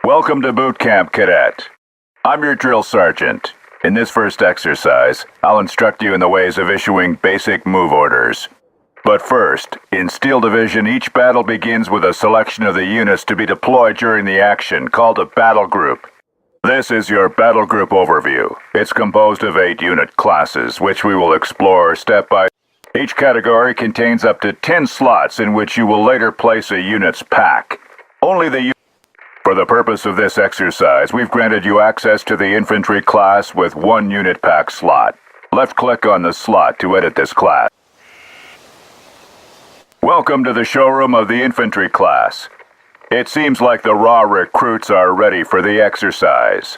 Welcome to Boot Camp, Cadet. I'm your drill sergeant. In this first exercise, I'll instruct you in the ways of issuing basic move orders. But first, in Steel Division, each battle begins with a selection of the units to be deployed during the action, called a battle group. This is your battle group overview. It's composed of 8 unit classes, which we will explore step by step. Each category contains up to 10 slots in which you will later place a unit's pack. For the purpose of this exercise, we've granted you access to the infantry class with 1 unit pack slot. Left-click on the slot to edit this class. Welcome to the showroom of the infantry class. It seems like the raw recruits are ready for the exercise.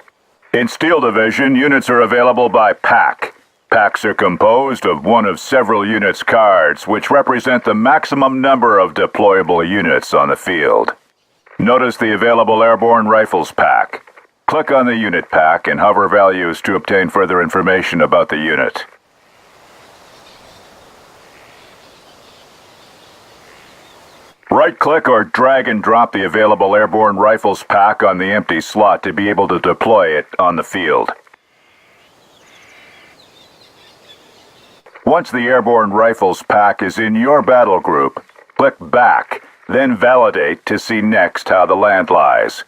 In Steel Division, units are available by pack. Packs are composed of one of several units' cards, which represent the maximum number of deployable units on the field. Notice the available Airborne Rifles pack. Click on the unit pack and hover values to obtain further information about the unit. Right-click or drag and drop the available Airborne Rifles pack on the empty slot to be able to deploy it on the field. Once the Airborne Rifles pack is in your battle group, click Back, then Validate to see next how the land lies.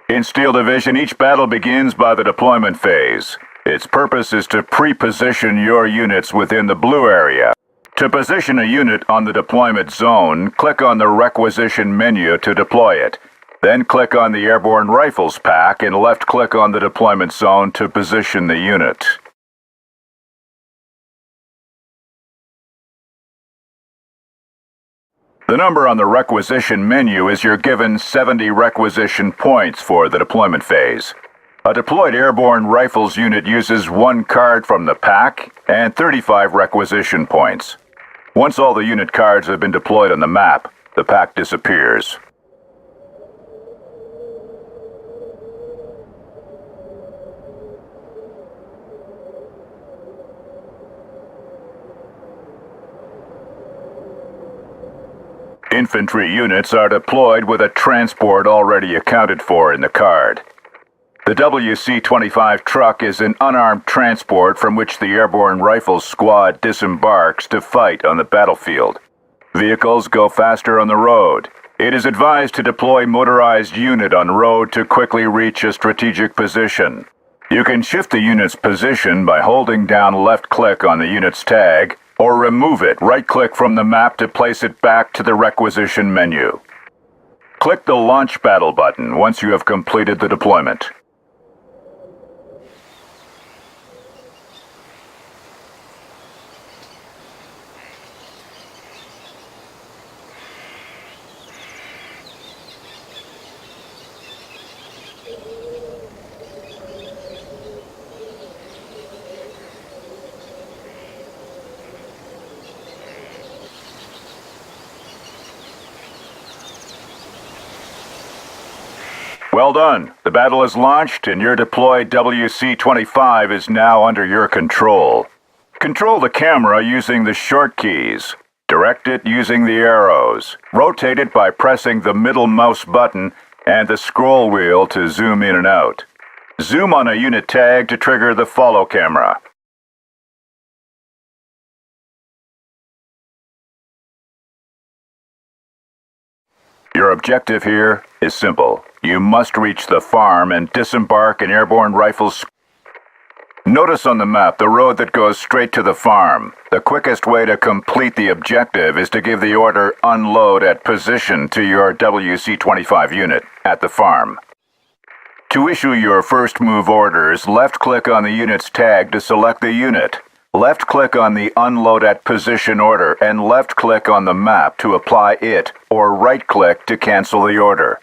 In Steel Division, each battle begins by the deployment phase. Its purpose is to pre-position your units within the blue area. To position a unit on the deployment zone, click on the Requisition menu to deploy it. Then click on the Airborne Rifles pack and left-click on the deployment zone to position the unit. The number on the Requisition menu is your given 70 requisition points for the deployment phase. A deployed Airborne Rifles unit uses 1 card from the pack and 35 requisition points. Once all the unit cards have been deployed on the map, the pack disappears. Infantry units are deployed with a transport already accounted for in the card. The WC-25 truck is an unarmed transport from which the Airborne Rifles squad disembarks to fight on the battlefield. Vehicles go faster on the road. It is advised to deploy motorized unit on road to quickly reach a strategic position. You can shift the unit's position by holding down left-click on the unit's tag, or remove it, right-click from the map to place it back to the Requisition menu. Click the Launch Battle button once you have completed the deployment. Well done. The battle is launched and your deployed WC-25 is now under your control. Control the camera using the short keys. Direct it using the arrows. Rotate it by pressing the middle mouse button and the scroll wheel to zoom in and out. Zoom on a unit tag to trigger the follow camera. Your objective here is simple. You must reach the farm and disembark an Airborne Rifles. Notice on the map the road that goes straight to the farm. The quickest way to complete the objective is to give the order Unload at Position to your WC-25 unit at the farm. To issue your first move orders, left-click on the unit's tag to select the unit. Left-click on the Unload at Position order and left-click on the map to apply it, or right-click to cancel the order.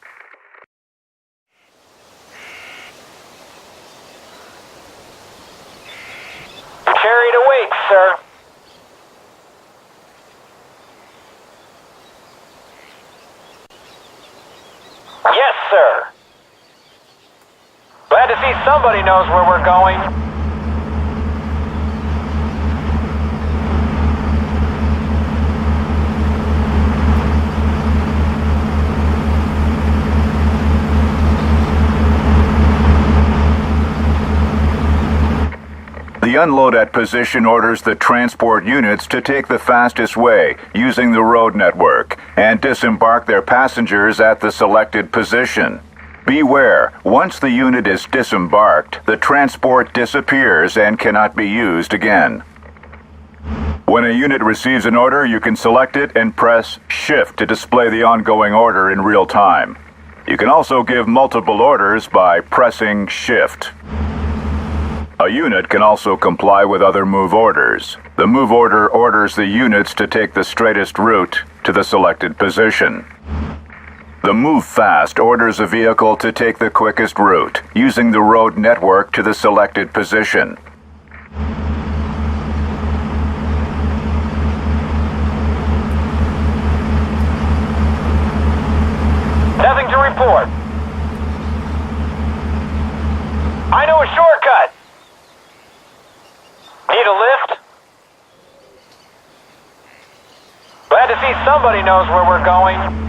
Carried awake, sir. Yes, sir. Glad to see somebody knows where we're going. The unload at position orders the transport units to take the fastest way using the road network and disembark their passengers at the selected position. Beware, once the unit is disembarked, the transport disappears and cannot be used again. When a unit receives an order, you can select it and press Shift to display the ongoing order in real time. You can also give multiple orders by pressing Shift. A unit can also comply with other move orders. The move order orders the units to take the straightest route to the selected position. The Move Fast orders a vehicle to take the quickest route, using the road network to the selected position. Nothing to report. I know a shortcut. Need a lift? Glad to see somebody knows where we're going.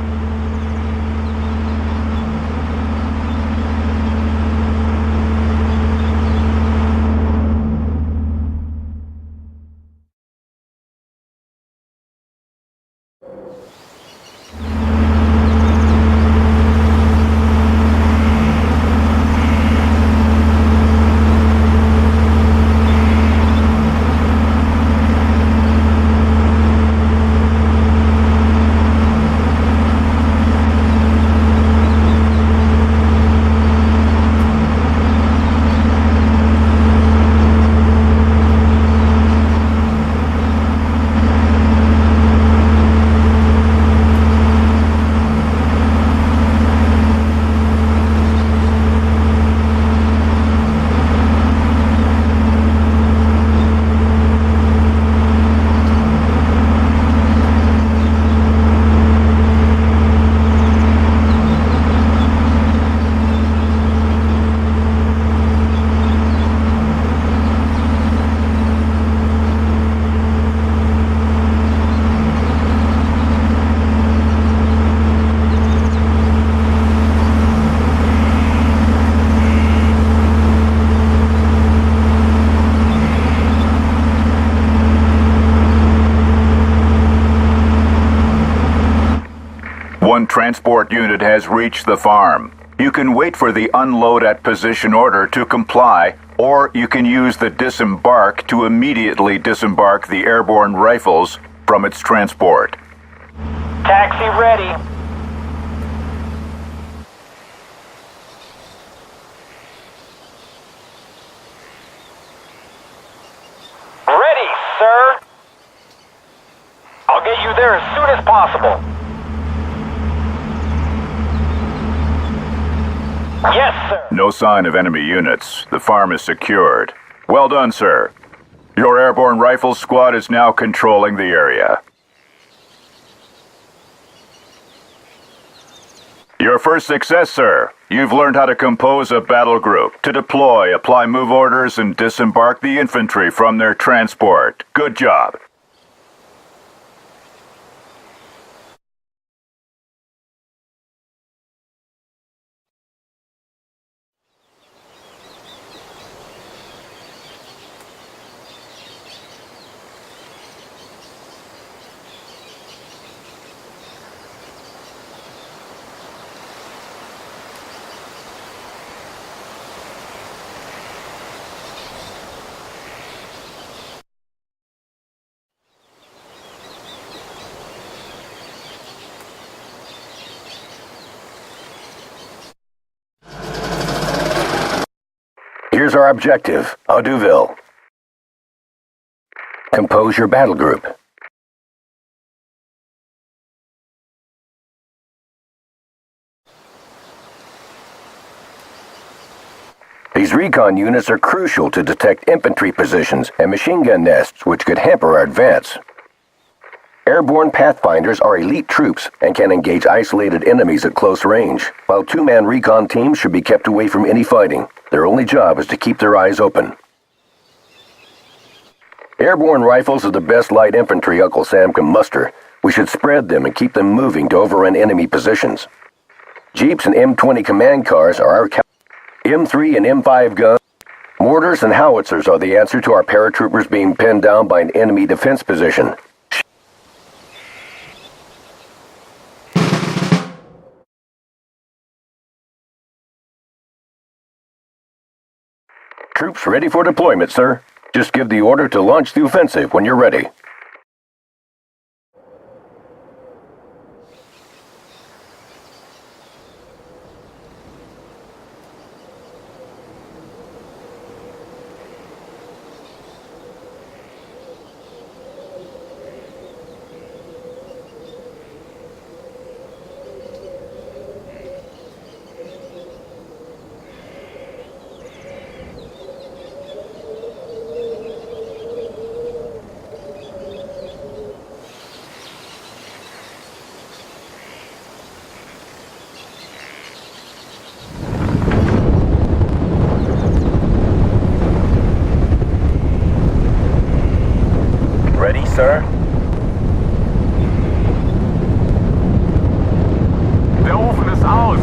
One transport unit has reached the farm. You can wait for the unload at position order to comply, or you can use the disembark to immediately disembark the airborne rifles from its transport. Taxi ready. Ready, sir. I'll get you there as soon as possible. Yes, sir. No sign of enemy units. The farm is secured. Well done, sir. Your airborne rifles squad is now controlling the area. Your first success, sir. You've learned how to compose a battle group, to deploy, apply move orders, and disembark the infantry from their transport. Good job. Here's our objective, Auduville. Compose your battle group. These recon units are crucial to detect infantry positions and machine gun nests, which could hamper our advance. Airborne pathfinders are elite troops and can engage isolated enemies at close range, while two-man recon teams should be kept away from any fighting. Their only job is to keep their eyes open. Airborne rifles are the best light infantry Uncle Sam can muster. We should spread them and keep them moving to overrun enemy positions. Jeeps and M20 command cars are our M3 and M5 guns. More mortars and howitzers are the answer to our paratroopers being pinned down by an enemy defense position. Troops ready for deployment, sir. Just give the order to launch the offensive when you're ready. Sir? Der Ofen ist aus!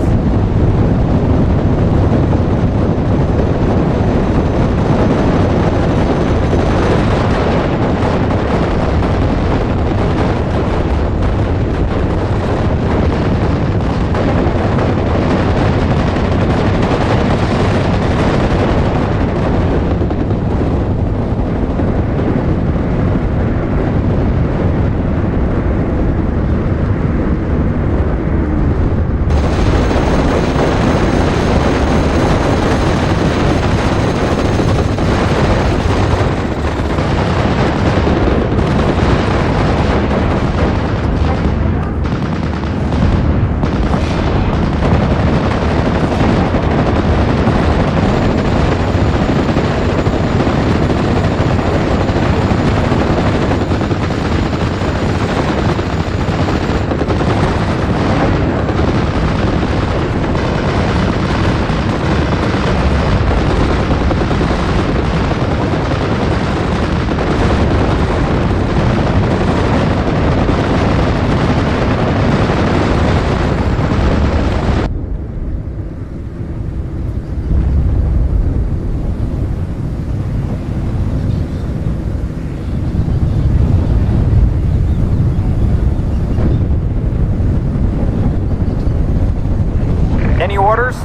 Any orders?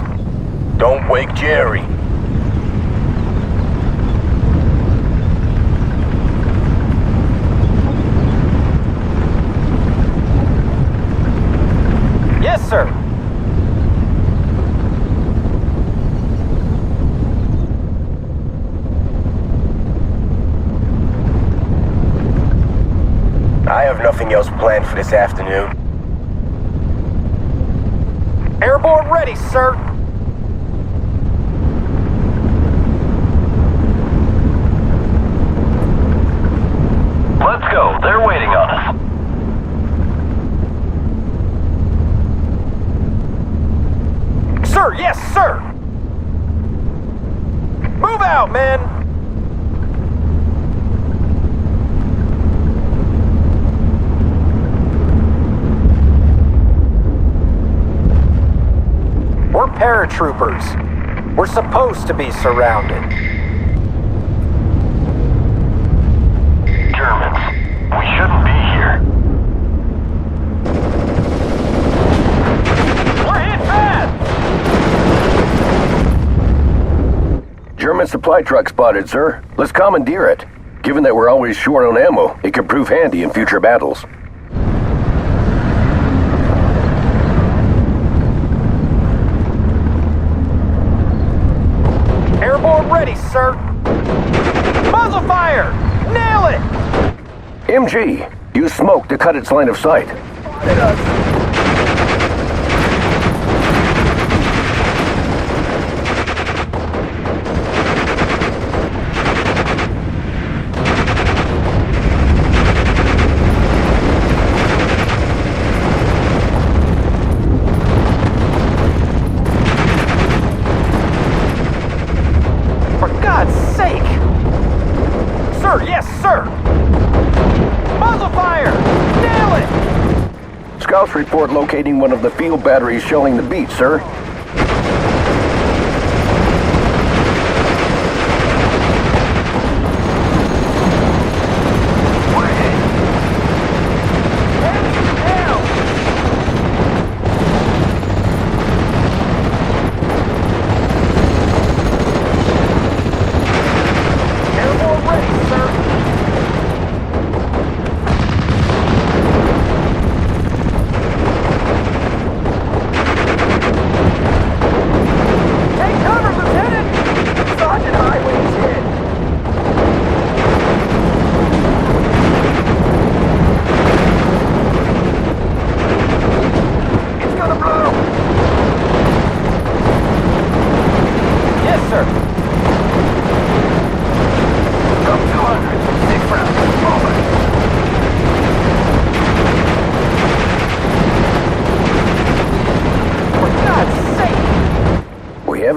Don't wake Jerry. Yes, sir. I have nothing else planned for this afternoon. Airborne ready, sir. Let's go. They're waiting on us. Sir, yes, sir. Move out, men. We're paratroopers. We're supposed to be surrounded. Germans. We shouldn't be here. We're hit bad! German supply truck spotted, sir. Let's commandeer it. Given that we're always short on ammo, it could prove handy in future battles. Airborne ready, sir. Muzzle fire! Nail it! MG, use smoke to cut its line of sight. For God's sake! Sir, yes, sir! Muzzle fire! Nail it! Scouts report locating one of the field batteries shelling the beach, sir.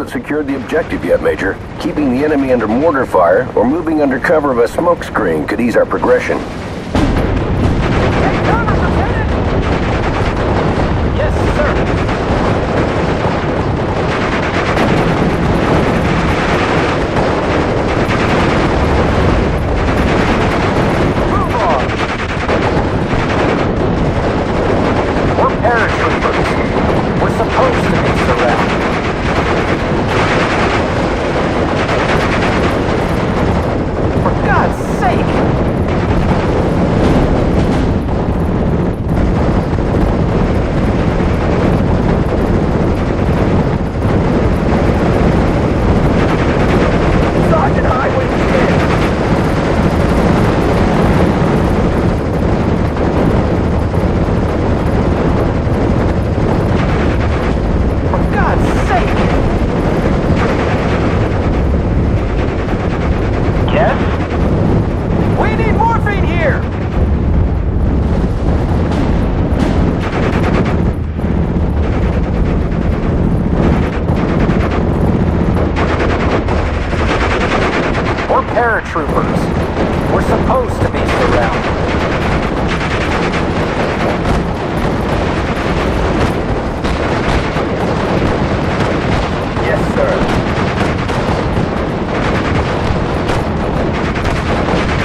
haven't secured the objective yet, Major. Keeping the enemy under mortar fire or moving under cover of a smoke screen could ease our progression. Take cover, Lieutenant! Yes, sir. Move on! We're paratroopers. We're supposed to be surrounded. For God's sake! Sergeant Highway dead! For God's sake! Yes? We need morphine here! We're paratroopers. We're supposed to be surrounded. Yes, sir.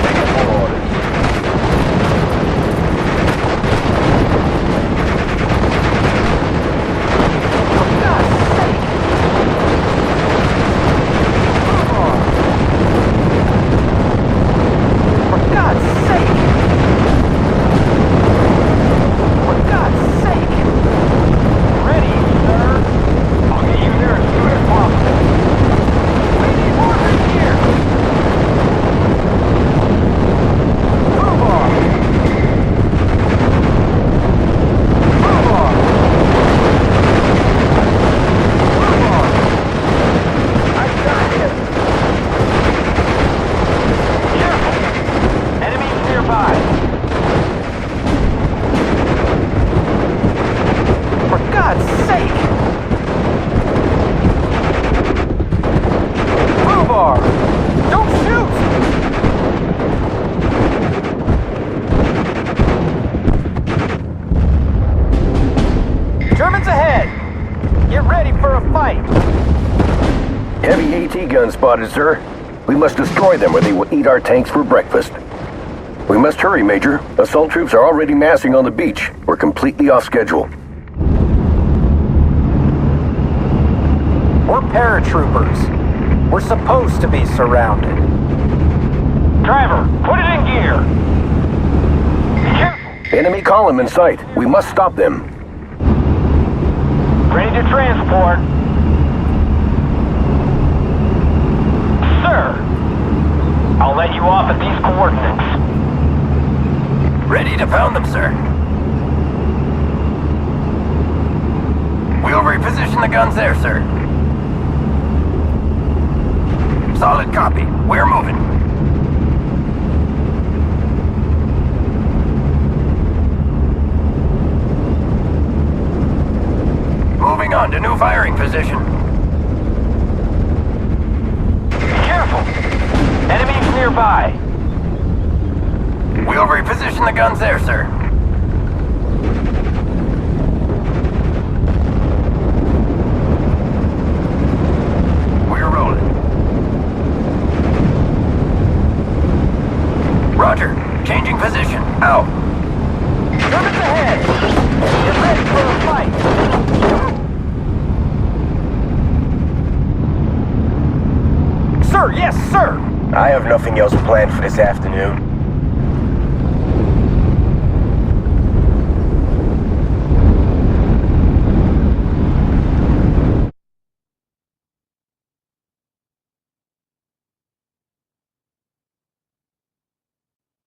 Taking more orders. For God's sake! Move on! For God's sake! For God's sake! Ready, sir! I'll get you there as soon as possible. We need more than here! Move on! Move on! Move on! I got him! Careful! Enemies nearby! For God's sake! Move on! Don't shoot! Germans ahead! Get ready for a fight! Heavy AT gun spotted, sir. We must destroy them or they will eat our tanks for breakfast. We must hurry, Major. Assault troops are already massing on the beach. We're completely off schedule. We're paratroopers. We're supposed to be surrounded. Driver, put it in gear! Be careful! Enemy column in sight. We must stop them. Ready to transport. Sir! I'll let you off at these coordinates. Ready to pound them, sir. We'll reposition the guns there, sir. Solid copy. We're moving. Moving on to new firing position. Be careful! Enemies nearby. We'll reposition the guns there, sir. We're rolling. Roger. Changing position. Out. Germans ahead! Get ready for a fight! Sir, yes, sir! I have nothing else planned for this afternoon.